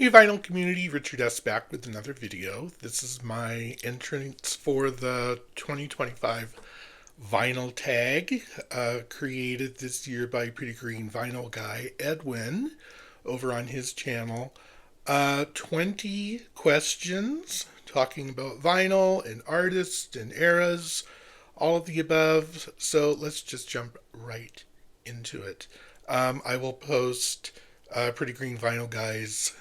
Hey vinyl community, Richard S. back with another video. This is my entrance for the 2025 vinyl tag, created this year by Pretty Green Vinyl Guy Edwin over on his channel. 20 questions talking about vinyl and artists and eras, all of the above. So let's just jump right into it. I will post Pretty Green Vinyl Guy's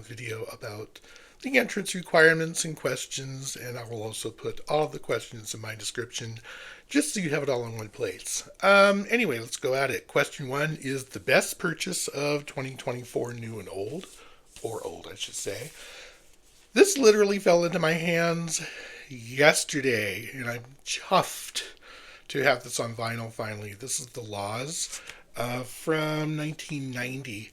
video about the entrance requirements and questions, and I will also put all of the questions in my description just so you have it all in one place. Anyway, let's go at it. Question one is the best purchase of 2024, new and old, or old, I should say. This literally fell into my hands yesterday, and I'm chuffed to have this on vinyl finally. This is The Laws from 1990.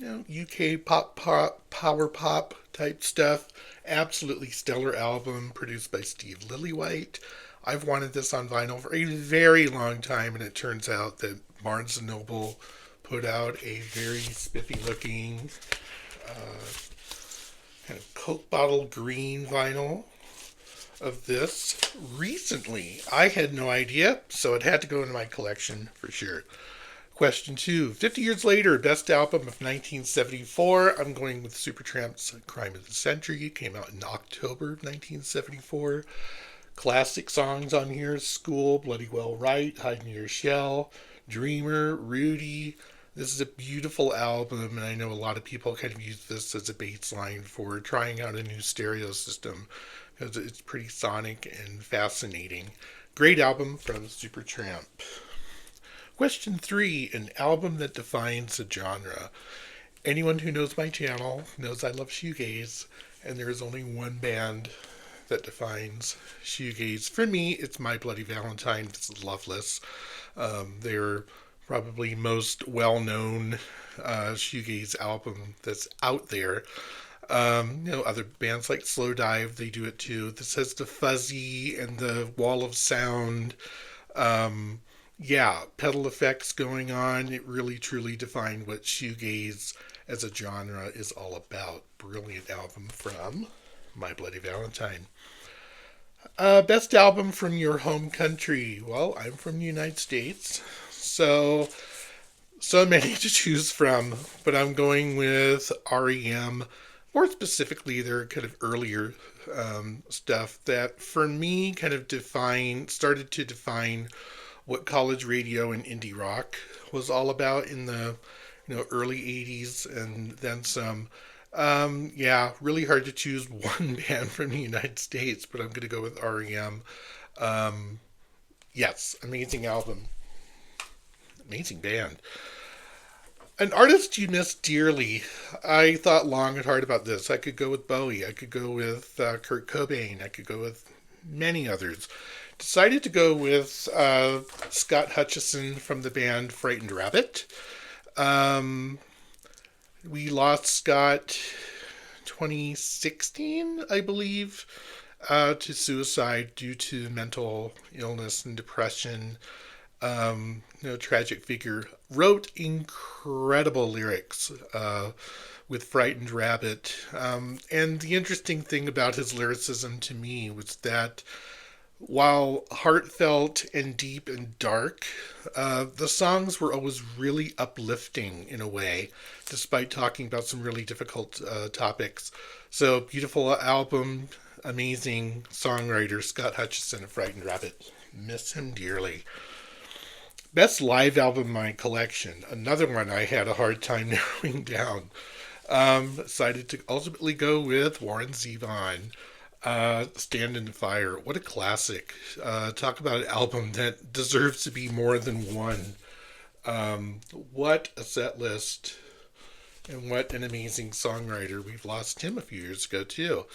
UK power pop type stuff. Absolutely stellar album produced by Steve Lillywhite. I've wanted this on vinyl for a very long time, and it turns out that Barnes & Noble put out a very spiffy looking kind of Coke bottle green vinyl of this recently. I had no idea, so it had to go into my collection for sure. Question two, 50 years later, best album of 1974. I'm going with Supertramp's Crime of the Century. It came out in October of 1974. Classic songs on here: School, Bloody Well Right, Hide in Your Shell, Dreamer, Rudy. This is a beautiful album, and I know a lot of people kind of use this as a baseline for trying out a new stereo system because it's pretty sonic and fascinating. Great album from Supertramp. Question three, an album that defines a genre. Anyone who knows my channel knows I love shoegaze, and there is only one band that defines shoegaze. For me, it's My Bloody Valentine. This is Loveless. They're probably most well-known shoegaze album that's out there. Other bands like Slow Dive, they do it too. This has the fuzzy and the wall of sound. Pedal effects going on. It really truly defined what shoegaze as a genre is all about. Brilliant album from My Bloody Valentine. Best album from your home country. Well, I'm from the United States, so many to choose from, but I'm going with REM. More specifically, their kind of earlier stuff that for me kind of started to define what college radio and indie rock was all about in the early 80s and then some. Really hard to choose one band from the United States, but I'm going to go with REM. Yes, amazing album. Amazing band. An artist you miss dearly. I thought long and hard about this. I could go with Bowie. I could go with Kurt Cobain. I could go with many others. Decided to go with Scott Hutchison from the band Frightened Rabbit. We lost Scott 2016, I believe, to suicide due to mental illness and depression. Tragic figure. Wrote incredible lyrics with Frightened Rabbit. And the interesting thing about his lyricism to me was that while heartfelt and deep and dark, the songs were always really uplifting in a way, despite talking about some really difficult topics. So, beautiful album, amazing songwriter, Scott Hutchison of Frightened Rabbit. Miss him dearly. Best live album in my collection. Another one I had a hard time narrowing down. Decided to ultimately go with Warren Zevon. Stand in the Fire. What a classic. Talk about an album that deserves to be more than one. What a set list. And what an amazing songwriter. We've lost him a few years ago too.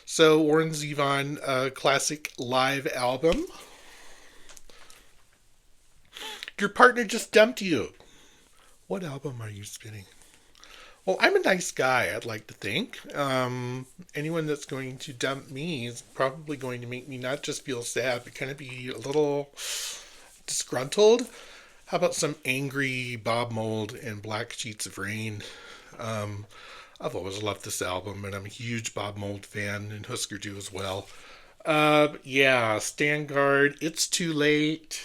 So Warren Zevon, classic live album. Your partner just dumped you. What album are you spinning? Well, I'm a nice guy, I'd like to think. Anyone that's going to dump me is probably going to make me not just feel sad, but kind of be a little disgruntled. How about some angry Bob Mould and Black Sheets of Rain? I've always loved this album, and I'm a huge Bob Mould fan, and Husker Du as well. Yeah, Stand Guard, It's Too Late,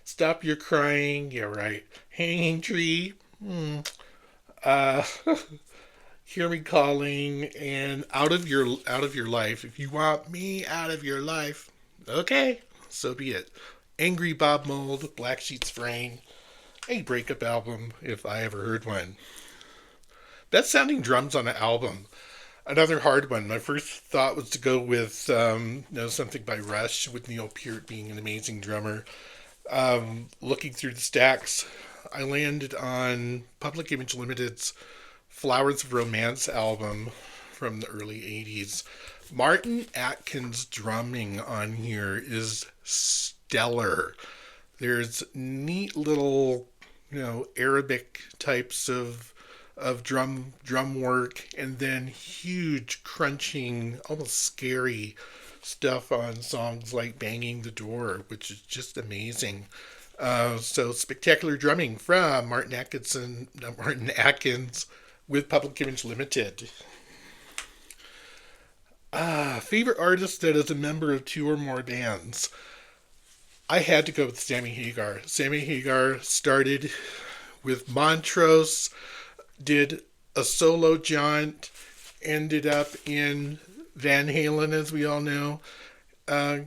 Stop Your Crying, yeah, right. Hanging Tree, uh, Hear Me Calling, and Out of Your Life. If you want me out of your life, okay, so be it. Angry Bob Mould, Black Sheets of Rain, a breakup album if I ever heard one. Best sounding drums on an album. Another hard one. My first thought was to go with something by Rush, with Neil Peart being an amazing drummer. Looking through the stacks, I landed on Public Image Limited's Flowers of Romance album from the early 80s. Martin Atkins' drumming on here is stellar. There's neat little, Arabic types of drum work, and then huge crunching, almost scary stuff on songs like Banging the Door, which is just amazing. So spectacular drumming from Martin Atkins with Public Image Limited. Favorite artist that is a member of two or more bands. I had to go with Sammy Hagar. Sammy Hagar started with Montrose, did a solo jaunt, ended up in Van Halen, as we all know.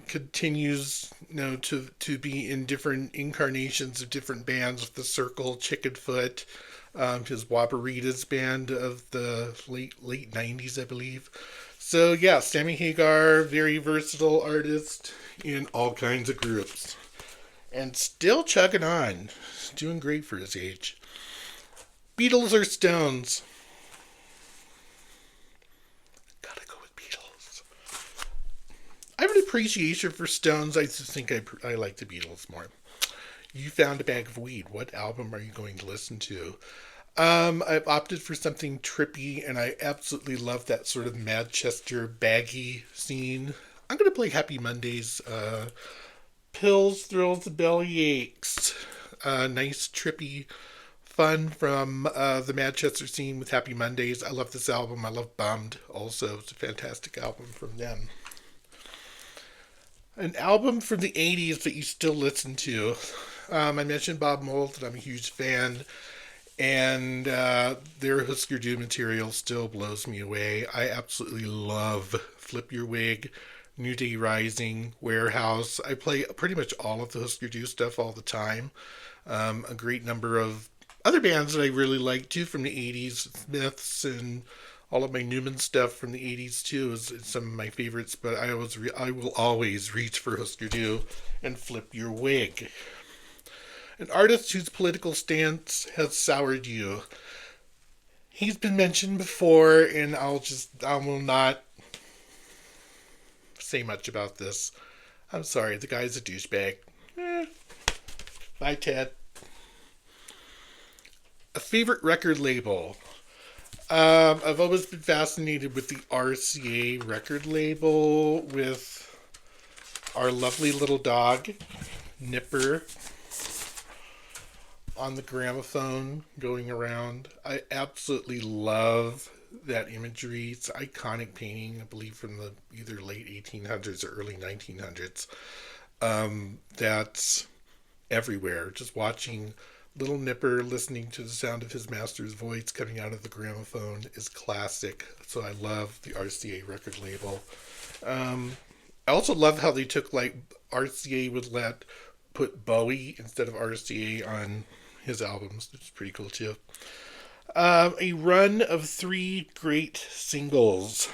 Continues, to be in different incarnations of different bands with the Circle, Chickenfoot, his Wabaritas band of the late 90s, I believe. So yeah, Sammy Hagar, very versatile artist in all kinds of groups, and still chugging on, doing great for his age. Beatles or Stones? Gotta go with Beatles. I have an appreciation for Stones. I just think I like the Beatles more. You found a bag of weed. What album are you going to listen to? I've opted for something trippy, and I absolutely love that sort of Manchester baggy scene. I'm going to play Happy Mondays. Pills, Thrills, Belly Aches. Nice, trippy fun from the Manchester scene with Happy Mondays. I love this album. I love Bummed also. It's a fantastic album from them. An album from the 80s that you still listen to. I mentioned Bob Mould, and I'm a huge fan. And their Husker Du material still blows me away. I absolutely love Flip Your Wig, New Day Rising, Warehouse. I play pretty much all of the Husker Du stuff all the time. A great number of other bands that I really like too from the 80s, Smiths, and all of my Newman stuff from the 80s too is some of my favorites, but I will always reach for Husker Du and Flip Your Wig. An artist whose political stance has soured you. He's been mentioned before, and I will not say much about this. I'm sorry, the guy's a douchebag. Bye, Ted. A favorite record label. I've always been fascinated with the RCA record label, with our lovely little dog, Nipper, on the gramophone going around. I absolutely love that imagery. It's an iconic painting, I believe, from the either late 1800s or early 1900s. That's everywhere. Just watching little Nipper listening to the sound of his master's voice coming out of the gramophone is classic. So I love the RCA record label. I also love how they took, like, RCA would put Bowie instead of RCA on his albums, which is pretty cool too. A run of 3 great singles.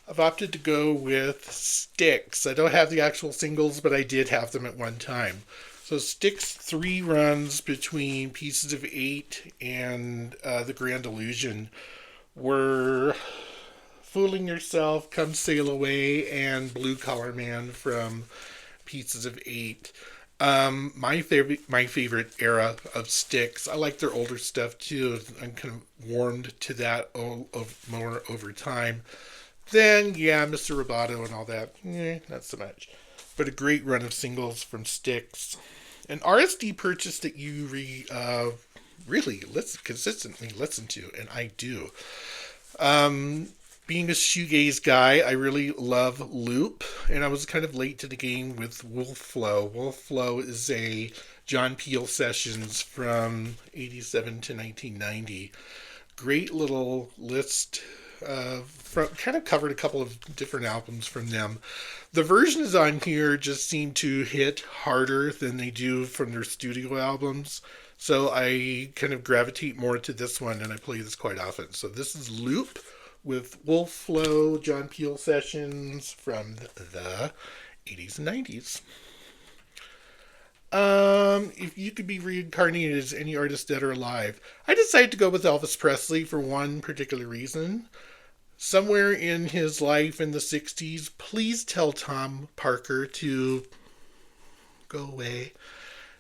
I've opted to go with Styx. I don't have the actual singles, but I did have them at one time. So Styx 3 runs between Pieces of 8 and The Grand Illusion were Fooling Yourself, Come Sail Away, and Blue Collar Man from Pieces of 8. My favorite era of Styx. I like their older stuff too. I'm kind of warmed to that more over time. Then, yeah, Mr. Roboto and all that, not so much. But a great run of singles from Styx. An RSD purchase that you really consistently listen to, and I do. Being a shoegaze guy, I really love Loop, and I was kind of late to the game with Wolf Flow. Wolf Flow is a John Peel sessions from 87 to 1990. Great little list. From kind of covered a couple of different albums from them. The versions on here just seem to hit harder than they do from their studio albums. So I kind of gravitate more to this one, and I play this quite often. So this is Loop with Wolf Flow, John Peel sessions from the 80s and 90s. If you could be reincarnated as any artist dead or alive, I decided to go with Elvis Presley for one particular reason. Somewhere in his life in the 60s, please tell Tom Parker to go away.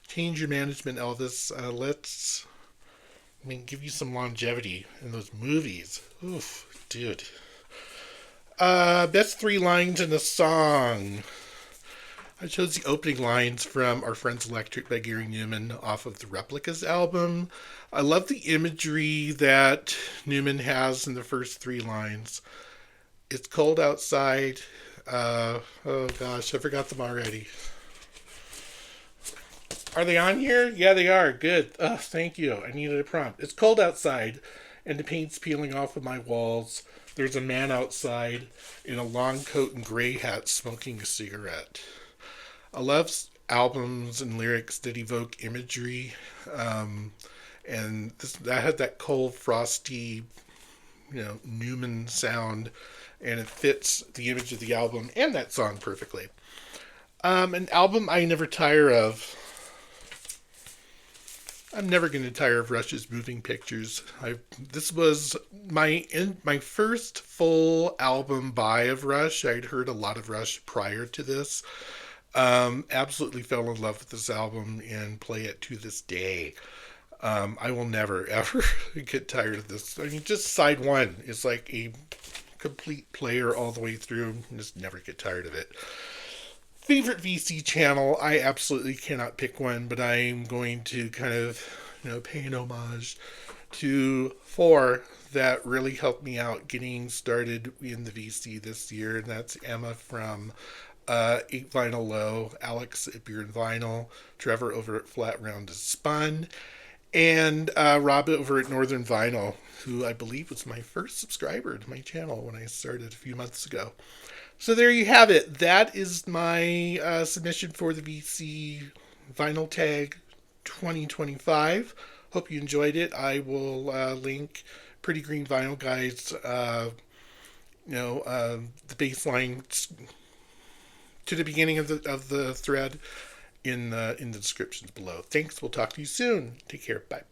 Change your management, Elvis. Give you some longevity in those movies. Oof, dude. Best three lines in a song. I chose the opening lines from Our Friends Electric by Gary Newman off of the Replicas album. I love the imagery that Newman has in the first three lines. It's cold outside. Oh gosh, I forgot them already. Are they on here? Yeah, they are. Good. Oh, thank you. I needed a prompt. It's cold outside, and the paint's peeling off of my walls. There's a man outside in a long coat and gray hat smoking a cigarette. I love albums and lyrics that evoke imagery, and that had that cold, frosty, Newman sound, and it fits the image of the album and that song perfectly. An album I never tire of. I'm never going to tire of Rush's Moving Pictures. This was my first full album buy of Rush. I'd heard a lot of Rush prior to this. Absolutely fell in love with this album and play it to this day. I will never, ever get tired of this. I mean, just side one is like a complete player all the way through. Just never get tired of it. Favorite VC channel, I absolutely cannot pick one, but I'm going to kind of, pay an homage to four that really helped me out getting started in the VC this year, and that's Emma from 8 Vinyl Low, Alex at Beer and Vinyl, Trevor over at Flat Round is Spun, and Rob over at Northern Vinyl, who I believe was my first subscriber to my channel when I started a few months ago. So there you have it. That is my submission for the VC Vinyl Tag 2025. Hope you enjoyed it. I will link Pretty Green Vinyl Guys, the baseline to the beginning of the thread in the descriptions below. Thanks. We'll talk to you soon. Take care. Bye.